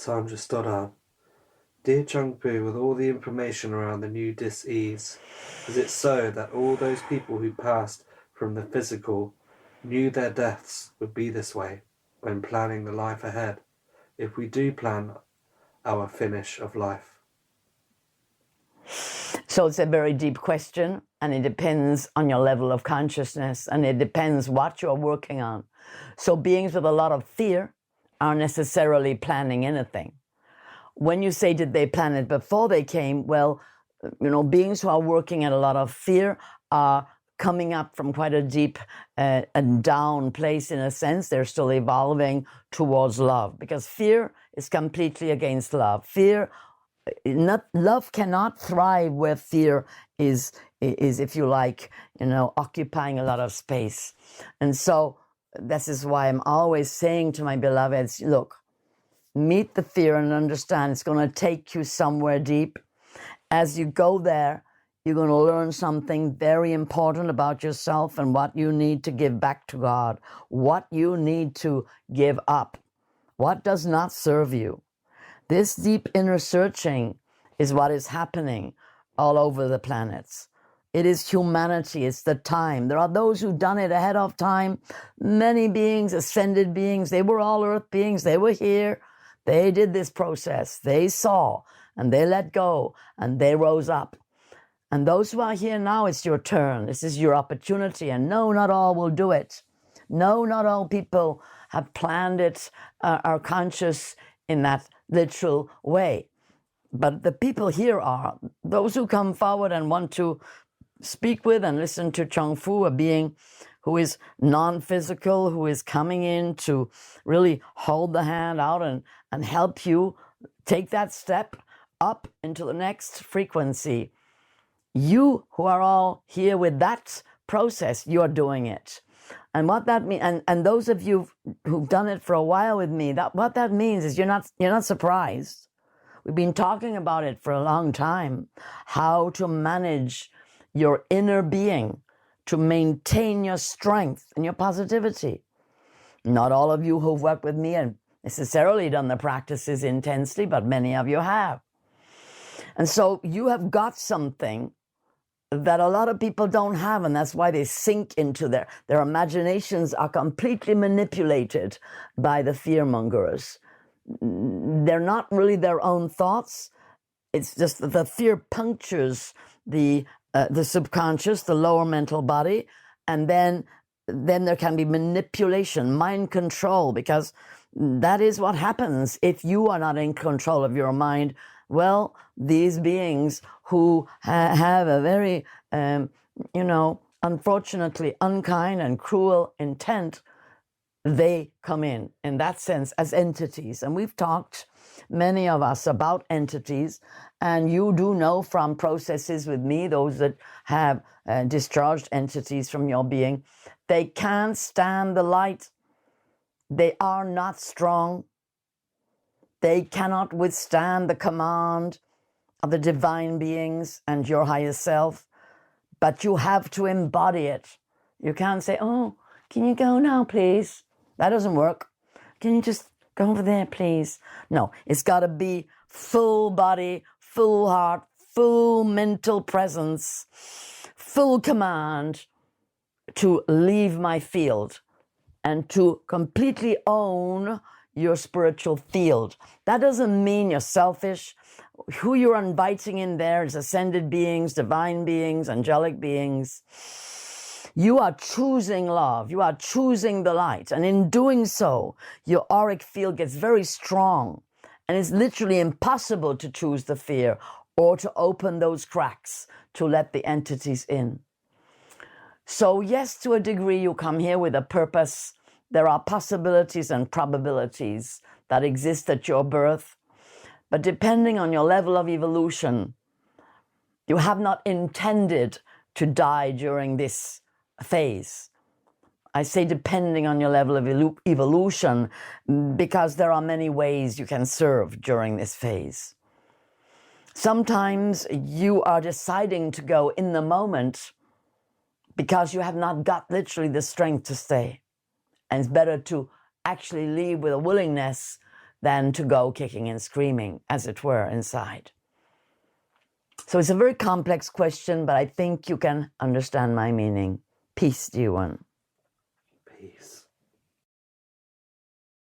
Sandra Stoddard. Dear Chung Fu, with all the information around the new dis-ease, is it so that all those people who passed from the physical knew their deaths would be this way when planning the life ahead, if we do plan our finish of life? So it's a very deep question, and it depends on your level of consciousness, and it depends what you're working on. So beings with a lot of fear aren't necessarily planning anything. When you say, did they plan it before they came? Well, beings who are working at a lot of fear are coming up from quite a deep and down place in a sense. They're still evolving towards love, because fear is completely against love. Love cannot thrive where fear is, if you like, occupying a lot of space. And so this is why I'm always saying to my beloveds, look, meet the fear and understand it's going to take you somewhere deep. As you go there, you're going to learn something very important about yourself and what you need to give back to God, what you need to give up, what does not serve you. This deep inner searching is what is happening all over the planets. It is humanity. It's the time. There are those who've done it ahead of time. Many beings, ascended beings, they were all earth beings. They were here. They did this process. They saw and they let go and they rose up. And those who are here now, it's your turn. This is your opportunity. And no, not all will do it. No, not all people have planned it, are conscious in that literal way. But the people here are those who come forward and want to speak with and listen to Chung Fu, a being who is non-physical, who is coming in to really hold the hand out and help you take that step up into the next frequency. You who are all here with that process, you're doing it. And what that means, and those of you who've done it for a while with me, what that means is you're not surprised. We've been talking about it for a long time, how to manage your inner being, to maintain your strength and your positivity. Not all of you who've worked with me have necessarily done the practices intensely, but many of you have. And so you have got something that a lot of people don't have, and that's why they sink into their imaginations are completely manipulated by the fearmongers. They're not really their own thoughts. It's just that the fear punctures the subconscious, the lower mental body, and then there can be manipulation, mind control, because that is what happens if you are not in control of your mind. Well, these beings who have a very, unfortunately unkind and cruel intent, they come in that sense as entities. And we've talked, many of us, about entities. And you do know from processes with me, those that have discharged entities from your being, they can't stand the light. They are not strong. They cannot withstand the command of the divine beings and your higher self, but you have to embody it. You can't say, oh, can you go now, please? That doesn't work. Can you just go over there, please? No, it's got to be full body, full heart, full mental presence, full command to leave my field and to completely own your spiritual field. That doesn't mean you're selfish. Who you're inviting in there is ascended beings, divine beings, angelic beings. You are choosing love. You are choosing the light. And in doing so, your auric field gets very strong. And it's literally impossible to choose the fear or to open those cracks to let the entities in. So yes, to a degree, you come here with a purpose. There are possibilities and probabilities that exist at your birth. But depending on your level of evolution, you have not intended to die during this phase. I say depending on your level of evolution, because there are many ways you can serve during this phase. Sometimes you are deciding to go in the moment because you have not got literally the strength to stay. And it's better to actually leave with a willingness than to go kicking and screaming, as it were, inside. So it's a very complex question, but I think you can understand my meaning. Peace, dear one. Peace.